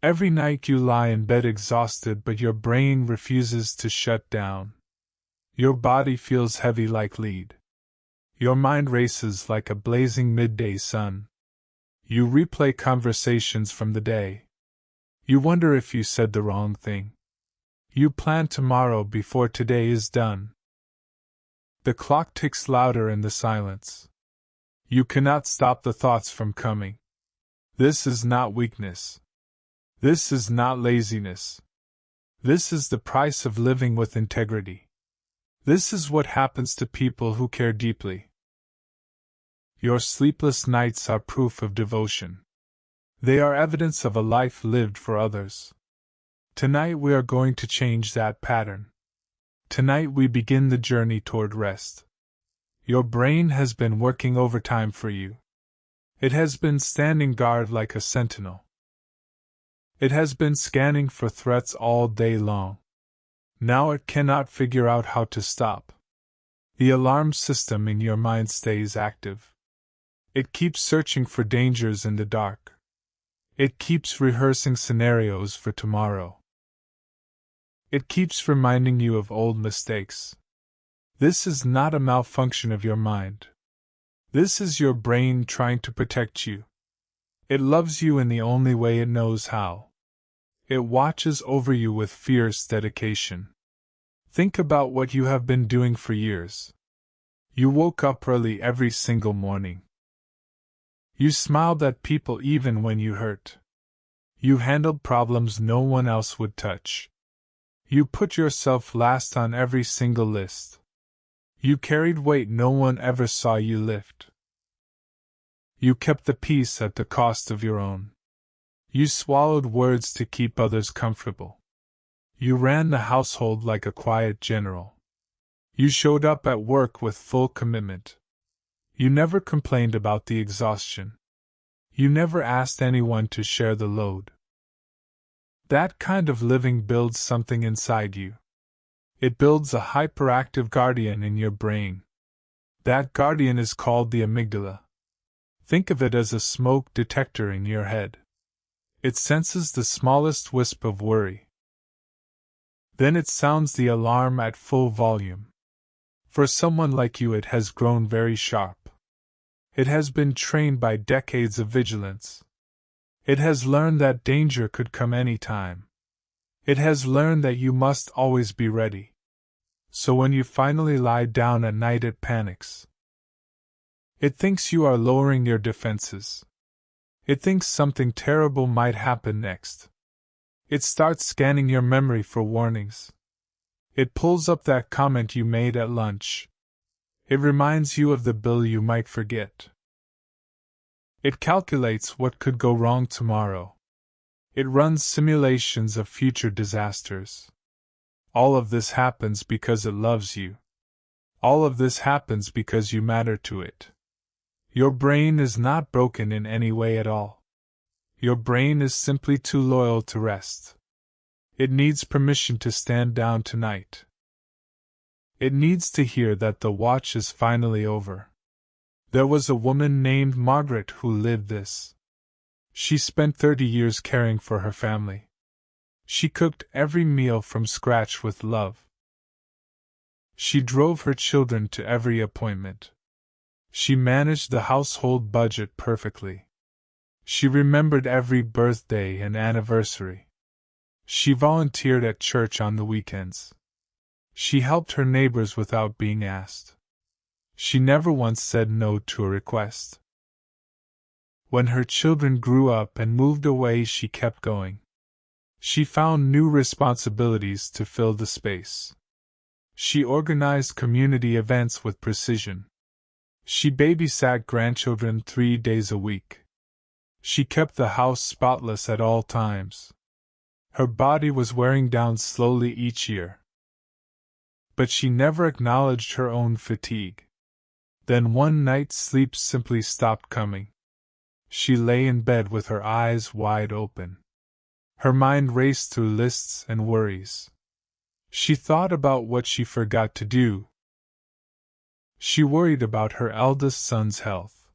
Every night you lie in bed exhausted, but your brain refuses to shut down. Your body feels heavy like lead. Your mind races like a blazing midday sun. You replay conversations from the day. You wonder if you said the wrong thing. You plan tomorrow before today is done. The clock ticks louder in the silence. You cannot stop the thoughts from coming. This is not weakness. This is not laziness. This is the price of living with integrity. This is what happens to people who care deeply. Your sleepless nights are proof of devotion. They are evidence of a life lived for others. Tonight we are going to change that pattern. Tonight we begin the journey toward rest. Your brain has been working overtime for you. It has been standing guard like a sentinel. It has been scanning for threats all day long. Now it cannot figure out how to stop. The alarm system in your mind stays active. It keeps searching for dangers in the dark. It keeps rehearsing scenarios for tomorrow. It keeps reminding you of old mistakes. This is not a malfunction of your mind. This is your brain trying to protect you. It loves you in the only way it knows how. It watches over you with fierce dedication. Think about what you have been doing for years. You woke up early every single morning. You smiled at people even when you hurt. You handled problems no one else would touch. You put yourself last on every single list. You carried weight no one ever saw you lift. You kept the peace at the cost of your own. You swallowed words to keep others comfortable. You ran the household like a quiet general. You showed up at work with full commitment. You never complained about the exhaustion. You never asked anyone to share the load. That kind of living builds something inside you. It builds a hyperactive guardian in your brain. That guardian is called the amygdala. Think of it as a smoke detector in your head. It senses the smallest wisp of worry. Then it sounds the alarm at full volume. For someone like you, it has grown very sharp. It has been trained by decades of vigilance. It has learned that danger could come any time. It has learned that you must always be ready. So when you finally lie down at night, it panics. It thinks you are lowering your defenses. It thinks something terrible might happen next. It starts scanning your memory for warnings. It pulls up that comment you made at lunch. It reminds you of the bill you might forget. It calculates what could go wrong tomorrow. It runs simulations of future disasters. All of this happens because it loves you. All of this happens because you matter to it. Your brain is not broken in any way at all. Your brain is simply too loyal to rest. It needs permission to stand down tonight. It needs to hear that the watch is finally over. There was a woman named Margaret who lived this. She spent 30 years caring for her family. She cooked every meal from scratch with love. She drove her children to every appointment. She managed the household budget perfectly. She remembered every birthday and anniversary. She volunteered at church on the weekends. She helped her neighbors without being asked. She never once said no to a request. When her children grew up and moved away, she kept going. She found new responsibilities to fill the space. She organized community events with precision. She babysat grandchildren 3 days a week. She kept the house spotless at all times. Her body was wearing down slowly each year. But she never acknowledged her own fatigue. Then one night sleep simply stopped coming. She lay in bed with her eyes wide open. Her mind raced through lists and worries. She thought about what she forgot to do. She worried about her eldest son's health.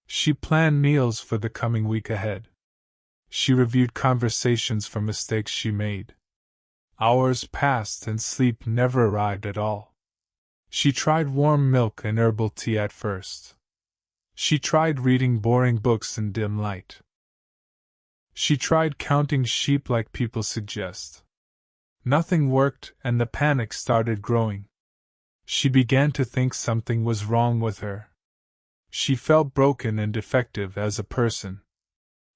She planned meals for the coming week ahead. She reviewed conversations for mistakes she made. Hours passed and sleep never arrived at all. She tried warm milk and herbal tea at first. She tried reading boring books in dim light. She tried counting sheep like people suggest. Nothing worked, and the panic started growing. She began to think something was wrong with her. She felt broken and defective as a person.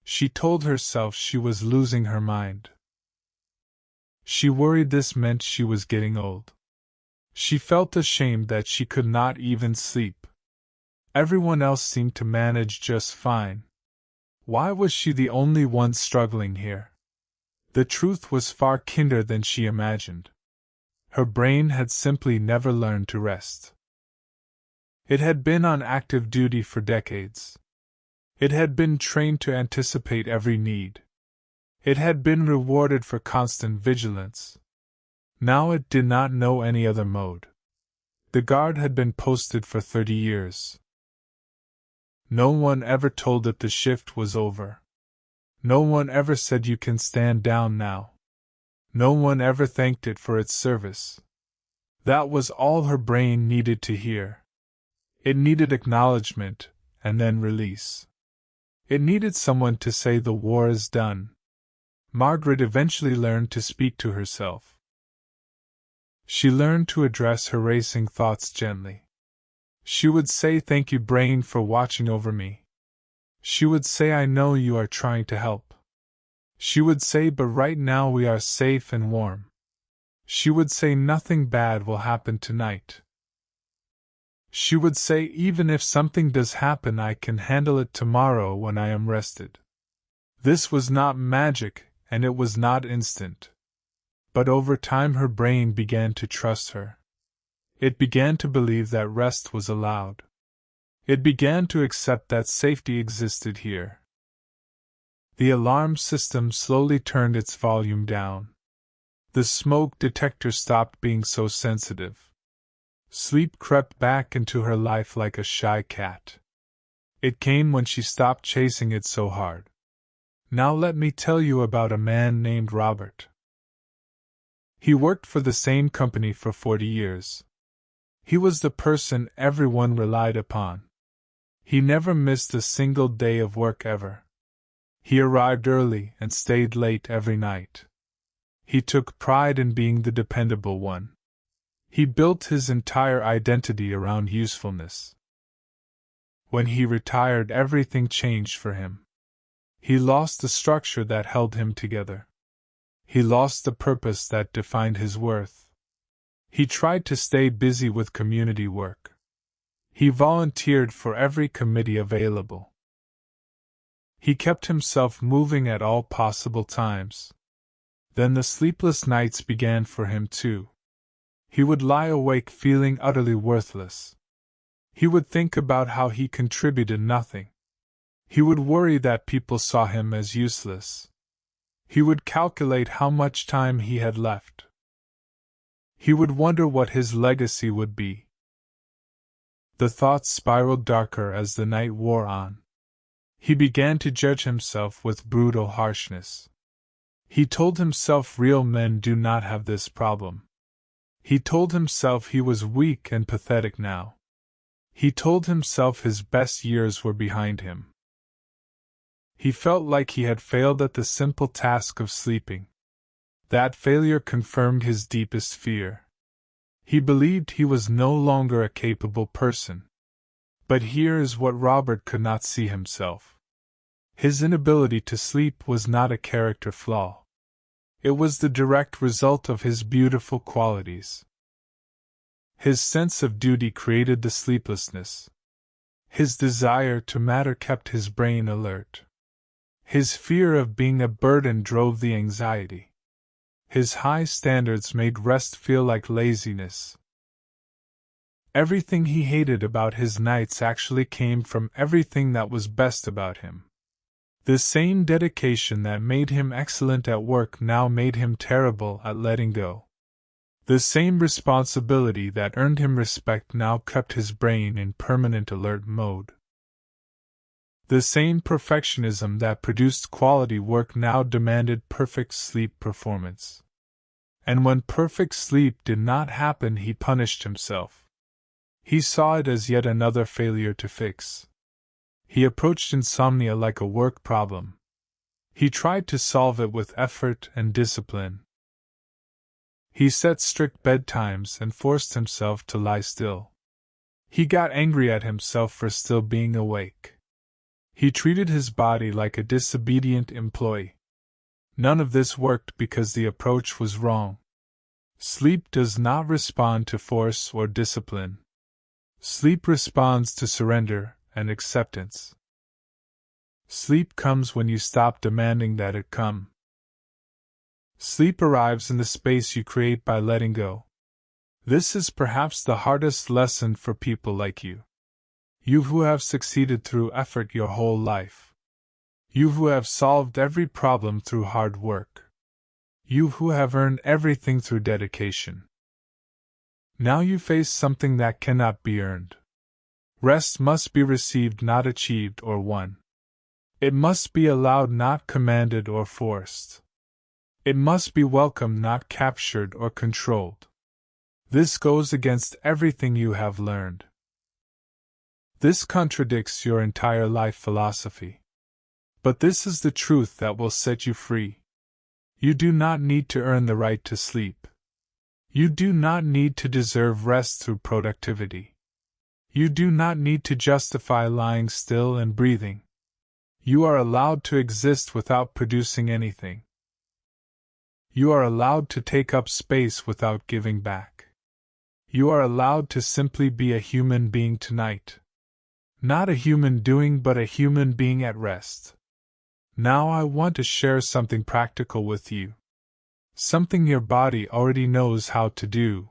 She told herself she was losing her mind. She worried this meant she was getting old. She felt ashamed that she could not even sleep. Everyone else seemed to manage just fine. Why was she the only one struggling here? The truth was far kinder than she imagined. Her brain had simply never learned to rest. It had been on active duty for decades. It had been trained to anticipate every need. It had been rewarded for constant vigilance. Now it did not know any other mode. The guard had been posted for 30 years. No one ever told it the shift was over. No one ever said you can stand down now. No one ever thanked it for its service. That was all her brain needed to hear. It needed acknowledgement, and then release. It needed someone to say the war is done. Margaret eventually learned to speak to herself. She learned to address her racing thoughts gently. She would say, "Thank you, brain, for watching over me." She would say, "I know you are trying to help." She would say, "But right now we are safe and warm." She would say, "Nothing bad will happen tonight." She would say, "Even if something does happen, I can handle it tomorrow when I am rested." This was not magic, and it was not instant. But over time her brain began to trust her. It began to believe that rest was allowed. It began to accept that safety existed here. The alarm system slowly turned its volume down. The smoke detector stopped being so sensitive. Sleep crept back into her life like a shy cat. It came when she stopped chasing it so hard. Now let me tell you about a man named Robert. He worked for the same company for 40 years. He was the person everyone relied upon. He never missed a single day of work ever. He arrived early and stayed late every night. He took pride in being the dependable one. He built his entire identity around usefulness. When he retired, everything changed for him. He lost the structure that held him together. He lost the purpose that defined his worth. He tried to stay busy with community work. He volunteered for every committee available. He kept himself moving at all possible times. Then the sleepless nights began for him too. He would lie awake feeling utterly worthless. He would think about how he contributed nothing. He would worry that people saw him as useless. He would calculate how much time he had left. He would wonder what his legacy would be. The thoughts spiraled darker as the night wore on. He began to judge himself with brutal harshness. He told himself real men do not have this problem. He told himself he was weak and pathetic now. He told himself his best years were behind him. He felt like he had failed at the simple task of sleeping. That failure confirmed his deepest fear. He believed he was no longer a capable person. But here is what Robert could not see himself. His inability to sleep was not a character flaw. It was the direct result of his beautiful qualities. His sense of duty created the sleeplessness. His desire to matter kept his brain alert. His fear of being a burden drove the anxiety. His high standards made rest feel like laziness. Everything he hated about his nights actually came from everything that was best about him. The same dedication that made him excellent at work now made him terrible at letting go. The same responsibility that earned him respect now kept his brain in permanent alert mode. The same perfectionism that produced quality work now demanded perfect sleep performance. And when perfect sleep did not happen, he punished himself. He saw it as yet another failure to fix. He approached insomnia like a work problem. He tried to solve it with effort and discipline. He set strict bedtimes and forced himself to lie still. He got angry at himself for still being awake. He treated his body like a disobedient employee. None of this worked because the approach was wrong. Sleep does not respond to force or discipline. Sleep responds to surrender and acceptance. Sleep comes when you stop demanding that it come. Sleep arrives in the space you create by letting go. This is perhaps the hardest lesson for people like you. You who have succeeded through effort your whole life. You who have solved every problem through hard work. You who have earned everything through dedication. Now you face something that cannot be earned. Rest must be received, not achieved or won. It must be allowed, not commanded or forced. It must be welcomed, not captured or controlled. This goes against everything you have learned. This contradicts your entire life philosophy. But this is the truth that will set you free. You do not need to earn the right to sleep. You do not need to deserve rest through productivity. You do not need to justify lying still and breathing. You are allowed to exist without producing anything. You are allowed to take up space without giving back. You are allowed to simply be a human being tonight. Not a human doing, but a human being at rest. Now I want to share something practical with you. Something your body already knows how to do.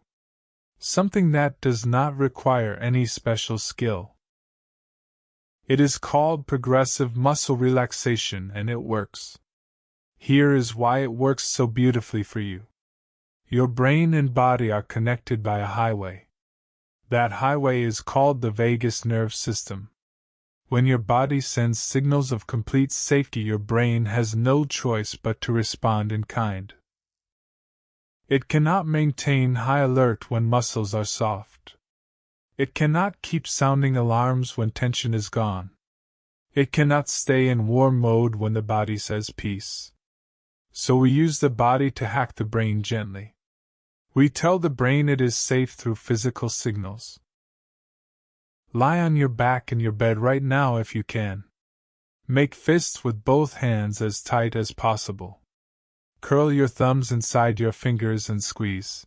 Something that does not require any special skill. It is called progressive muscle relaxation, and it works. Here is why it works so beautifully for you. Your brain and body are connected by a highway. That highway is called the vagus nerve system. When your body sends signals of complete safety, your brain has no choice but to respond in kind. It cannot maintain high alert when muscles are soft. It cannot keep sounding alarms when tension is gone. It cannot stay in war mode when the body says peace. So we use the body to hack the brain gently. We tell the brain it is safe through physical signals. Lie on your back in your bed right now if you can. Make fists with both hands as tight as possible. Curl your thumbs inside your fingers and squeeze.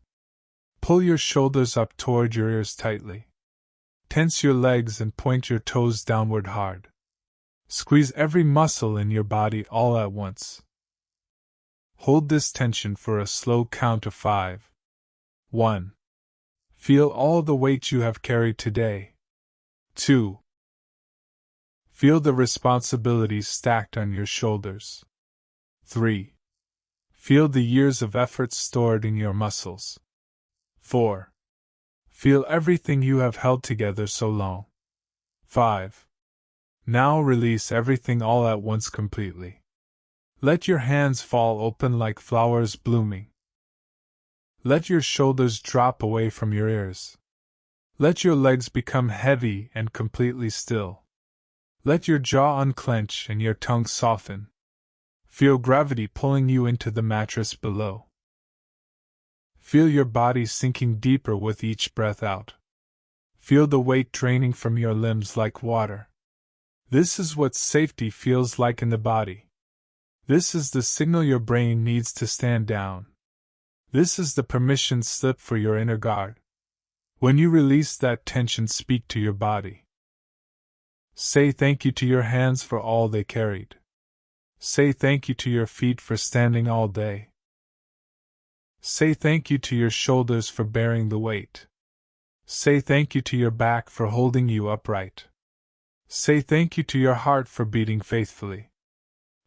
Pull your shoulders up toward your ears tightly. Tense your legs and point your toes downward hard. Squeeze every muscle in your body all at once. Hold this tension for a slow count of 5. 1. Feel all the weight you have carried today. 2. Feel the responsibilities stacked on your shoulders. 3. Feel the years of effort stored in your muscles. 4. Feel everything you have held together so long. 5. Now release everything all at once completely. Let your hands fall open like flowers blooming. Let your shoulders drop away from your ears. Let your legs become heavy and completely still. Let your jaw unclench and your tongue soften. Feel gravity pulling you into the mattress below. Feel your body sinking deeper with each breath out. Feel the weight draining from your limbs like water. This is what safety feels like in the body. This is the signal your brain needs to stand down. This is the permission slip for your inner guard. When you release that tension, speak to your body. Say thank you to your hands for all they carried. Say thank you to your feet for standing all day. Say thank you to your shoulders for bearing the weight. Say thank you to your back for holding you upright. Say thank you to your heart for beating faithfully.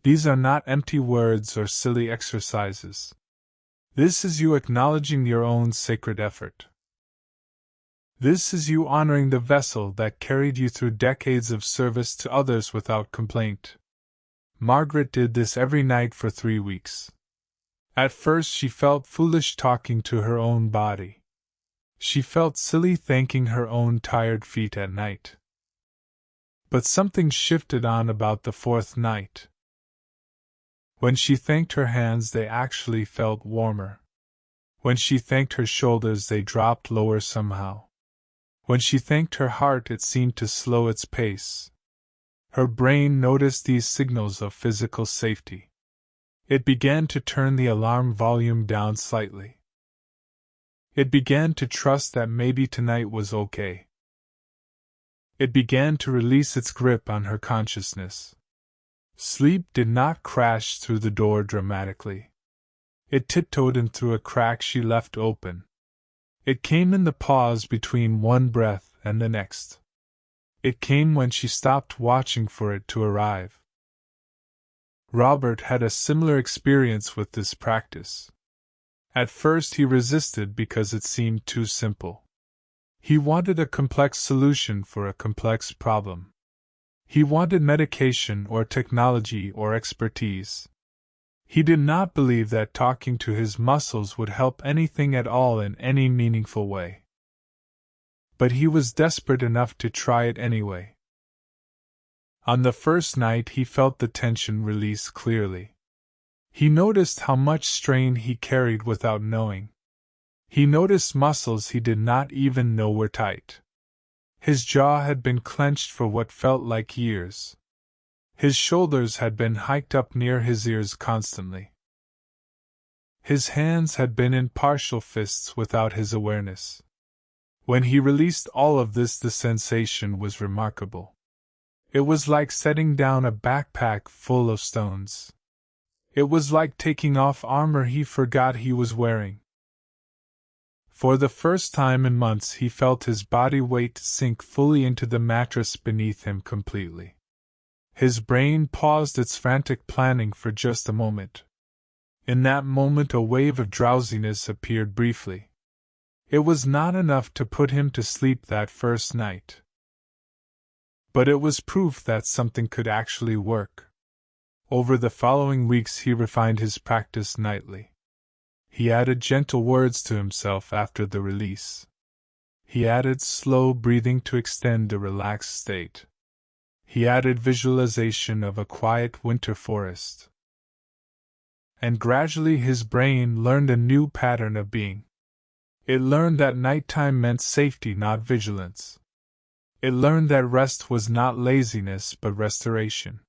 These are not empty words or silly exercises. This is you acknowledging your own sacred effort. This is you honoring the vessel that carried you through decades of service to others without complaint. Margaret did this every night for 3 weeks. At first she felt foolish talking to her own body. She felt silly thanking her own tired feet at night. But something shifted on about the 4th night. When she thanked her hands, they actually felt warmer. When she thanked her shoulders, they dropped lower somehow. When she thanked her heart, it seemed to slow its pace. Her brain noticed these signals of physical safety. It began to turn the alarm volume down slightly. It began to trust that maybe tonight was okay. It began to release its grip on her consciousness. Sleep did not crash through the door dramatically. It tiptoed in through a crack she left open. It came in the pause between one breath and the next. It came when she stopped watching for it to arrive. Robert had a similar experience with this practice. At first he resisted because it seemed too simple. He wanted a complex solution for a complex problem. He wanted medication or technology or expertise. He did not believe that talking to his muscles would help anything at all in any meaningful way. But he was desperate enough to try it anyway. On the first night he felt the tension release clearly. He noticed how much strain he carried without knowing. He noticed muscles he did not even know were tight. His jaw had been clenched for what felt like years. His shoulders had been hiked up near his ears constantly. His hands had been in partial fists without his awareness. When he released all of this, the sensation was remarkable. It was like setting down a backpack full of stones. It was like taking off armor he forgot he was wearing. For the first time in months he felt his body weight sink fully into the mattress beneath him completely. His brain paused its frantic planning for just a moment. In that moment a wave of drowsiness appeared briefly. It was not enough to put him to sleep that first night. But it was proof that something could actually work. Over the following weeks he refined his practice nightly. He added gentle words to himself after the release. He added slow breathing to extend a relaxed state. He added visualization of a quiet winter forest. And gradually his brain learned a new pattern of being. It learned that nighttime meant safety, not vigilance. It learned that rest was not laziness but restoration.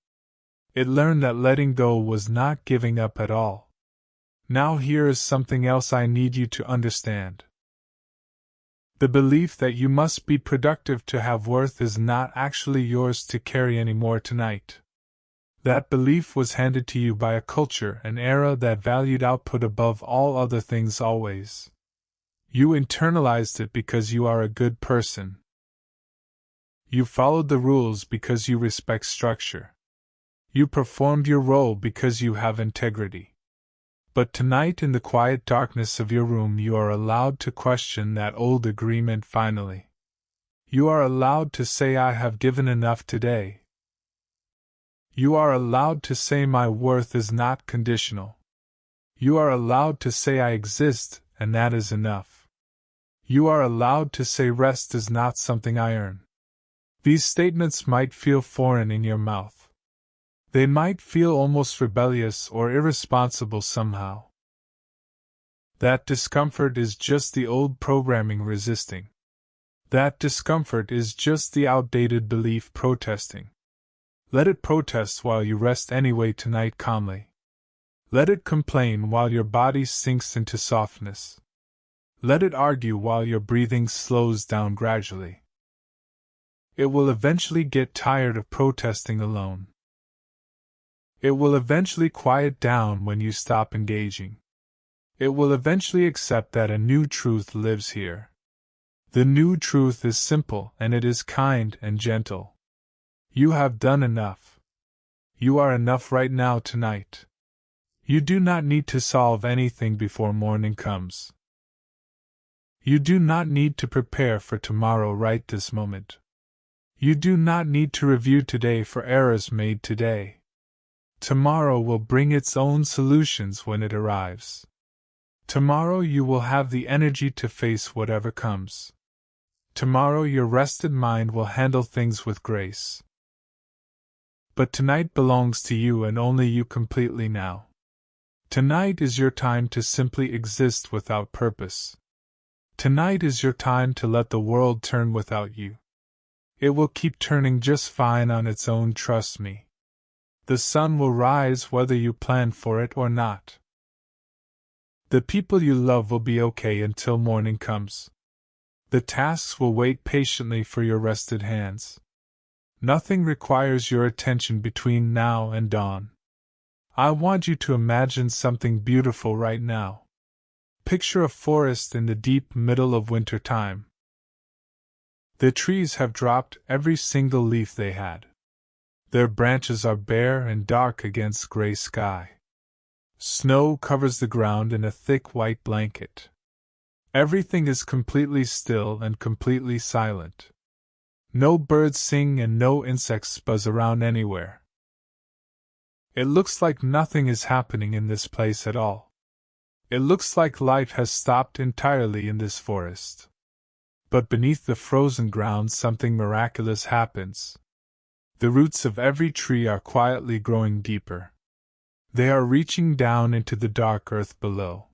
It learned that letting go was not giving up at all. Now here is something else I need you to understand. The belief that you must be productive to have worth is not actually yours to carry anymore tonight. That belief was handed to you by a culture, an era that valued output above all other things always. You internalized it because you are a good person. You followed the rules because you respect structure. You performed your role because you have integrity. But tonight, in the quiet darkness of your room, you are allowed to question that old agreement finally. You are allowed to say, I have given enough today. You are allowed to say, my worth is not conditional. You are allowed to say, I exist, and that is enough. You are allowed to say, rest is not something I earn. These statements might feel foreign in your mouth. They might feel almost rebellious or irresponsible somehow. That discomfort is just the old programming resisting. That discomfort is just the outdated belief protesting. Let it protest while you rest anyway tonight calmly. Let it complain while your body sinks into softness. Let it argue while your breathing slows down gradually. It will eventually get tired of protesting alone. It will eventually quiet down when you stop engaging. It will eventually accept that a new truth lives here. The new truth is simple and it is kind and gentle. You have done enough. You are enough right now tonight. You do not need to solve anything before morning comes. You do not need to prepare for tomorrow right this moment. You do not need to review today for errors made today. Tomorrow will bring its own solutions when it arrives. Tomorrow you will have the energy to face whatever comes. Tomorrow your rested mind will handle things with grace. But tonight belongs to you and only you completely now. Tonight is your time to simply exist without purpose. Tonight is your time to let the world turn without you. It will keep turning just fine on its own, trust me. The sun will rise whether you plan for it or not. The people you love will be okay until morning comes. The tasks will wait patiently for your rested hands. Nothing requires your attention between now and dawn. I want you to imagine something beautiful right now. Picture a forest in the deep middle of winter time. The trees have dropped every single leaf they had. Their branches are bare and dark against gray sky. Snow covers the ground in a thick white blanket. Everything is completely still and completely silent. No birds sing and no insects buzz around anywhere. It looks like nothing is happening in this place at all. It looks like life has stopped entirely in this forest. But beneath the frozen ground something miraculous happens. The roots of every tree are quietly growing deeper. They are reaching down into the dark earth below.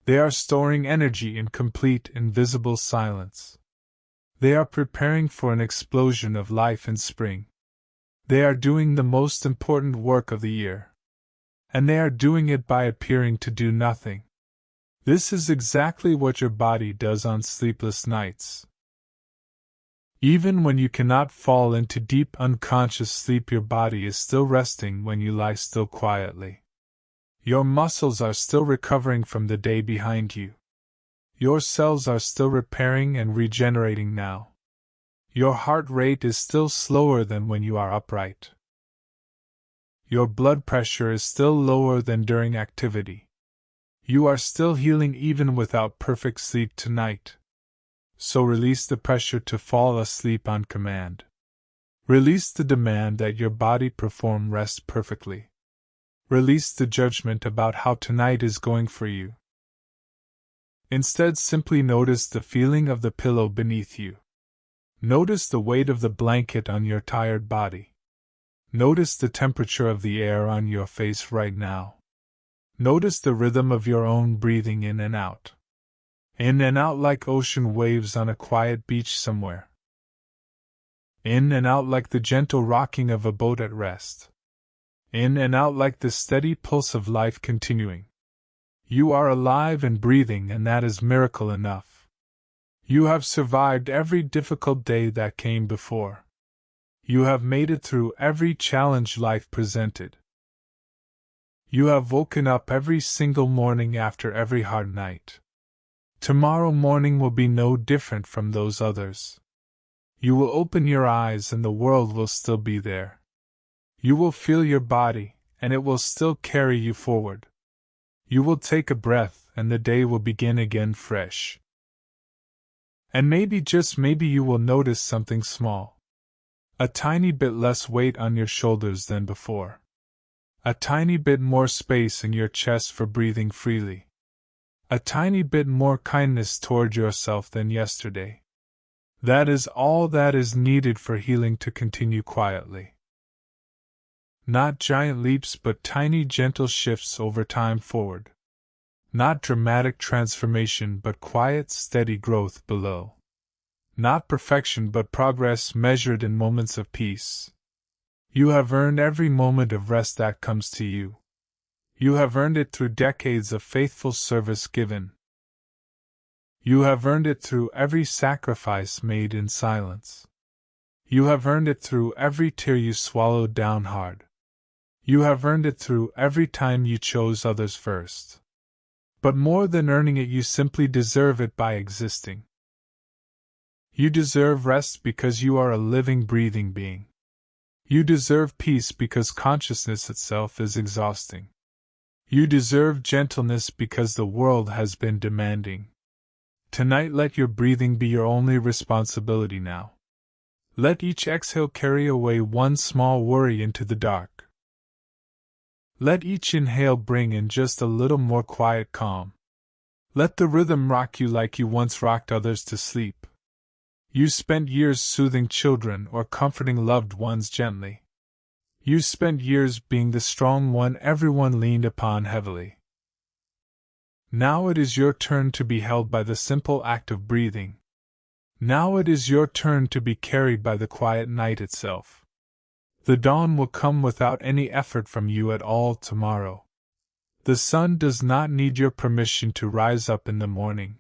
They are storing energy in complete invisible silence. They are preparing for an explosion of life in spring. They are doing the most important work of the year. And they are doing it by appearing to do nothing. This is exactly what your body does on sleepless nights. Even when you cannot fall into deep unconscious sleep, your body is still resting when you lie still quietly. Your muscles are still recovering from the day behind you. Your cells are still repairing and regenerating now. Your heart rate is still slower than when you are upright. Your blood pressure is still lower than during activity. You are still healing even without perfect sleep tonight. So release the pressure to fall asleep on command. Release the demand that your body perform rest perfectly. Release the judgment about how tonight is going for you. Instead, simply notice the feeling of the pillow beneath you. Notice the weight of the blanket on your tired body. Notice the temperature of the air on your face right now. Notice the rhythm of your own breathing in and out. In and out like ocean waves on a quiet beach somewhere. In and out like the gentle rocking of a boat at rest. In and out like the steady pulse of life continuing. You are alive and breathing, and that is miracle enough. You have survived every difficult day that came before. You have made it through every challenge life presented. You have woken up every single morning after every hard night. Tomorrow morning will be no different from those others. You will open your eyes and the world will still be there. You will feel your body, and it will still carry you forward. You will take a breath, and the day will begin again fresh. And maybe, just maybe, you will notice something small. A tiny bit less weight on your shoulders than before. A tiny bit more space in your chest for breathing freely. A tiny bit more kindness toward yourself than yesterday. That is all that is needed for healing to continue quietly. Not giant leaps, but tiny gentle shifts over time forward. Not dramatic transformation, but quiet, steady growth below. Not perfection, but progress measured in moments of peace. You have earned every moment of rest that comes to you. You have earned it through decades of faithful service given. You have earned it through every sacrifice made in silence. You have earned it through every tear you swallowed down hard. You have earned it through every time you chose others first. But more than earning it, you simply deserve it by existing. You deserve rest because you are a living, breathing being. You deserve peace because consciousness itself is exhausting. You deserve gentleness because the world has been demanding. Tonight let your breathing be your only responsibility now. Let each exhale carry away one small worry into the dark. Let each inhale bring in just a little more quiet calm. Let the rhythm rock you like you once rocked others to sleep. You spent years soothing children or comforting loved ones gently. You spent years being the strong one everyone leaned upon heavily. Now it is your turn to be held by the simple act of breathing. Now it is your turn to be carried by the quiet night itself. The dawn will come without any effort from you at all tomorrow. The sun does not need your permission to rise up in the morning.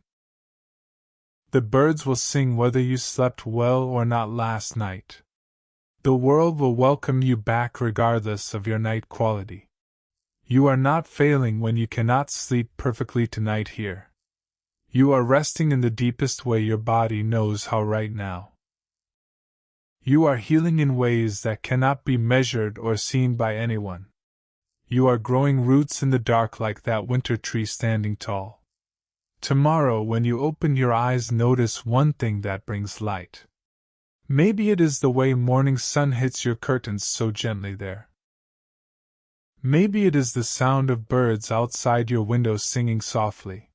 The birds will sing whether you slept well or not last night. The world will welcome you back regardless of your night quality. You are not failing when you cannot sleep perfectly tonight here. You are resting in the deepest way your body knows how right now. You are healing in ways that cannot be measured or seen by anyone. You are growing roots in the dark like that winter tree standing tall. Tomorrow, when you open your eyes, notice one thing that brings light. Maybe it is the way morning sun hits your curtains so gently there. Maybe it is the sound of birds outside your window singing softly.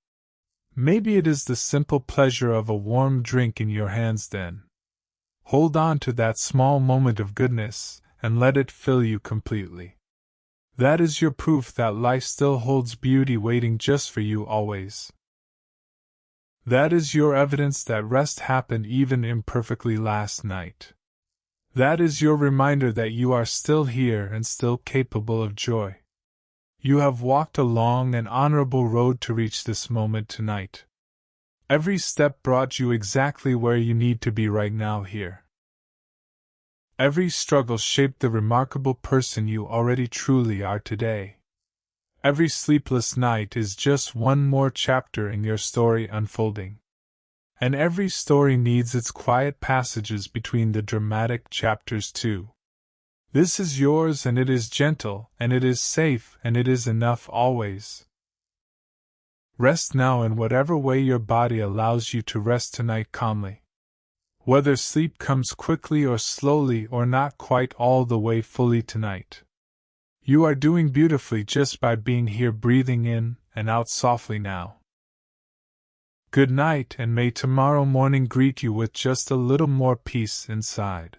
Maybe it is the simple pleasure of a warm drink in your hands then. Hold on to that small moment of goodness, and let it fill you completely. That is your proof that life still holds beauty waiting just for you always. That is your evidence that rest happened even imperfectly last night. That is your reminder that you are still here and still capable of joy. You have walked a long and honorable road to reach this moment tonight. Every step brought you exactly where you need to be right now here. Every struggle shaped the remarkable person you already truly are today. Every sleepless night is just one more chapter in your story unfolding. And every story needs its quiet passages between the dramatic chapters too. This is yours, and it is gentle, and it is safe, and it is enough always. Rest now in whatever way your body allows you to rest tonight calmly. Whether sleep comes quickly or slowly or not quite all the way fully tonight. You are doing beautifully just by being here, breathing in and out softly now. Good night, and may tomorrow morning greet you with just a little more peace inside.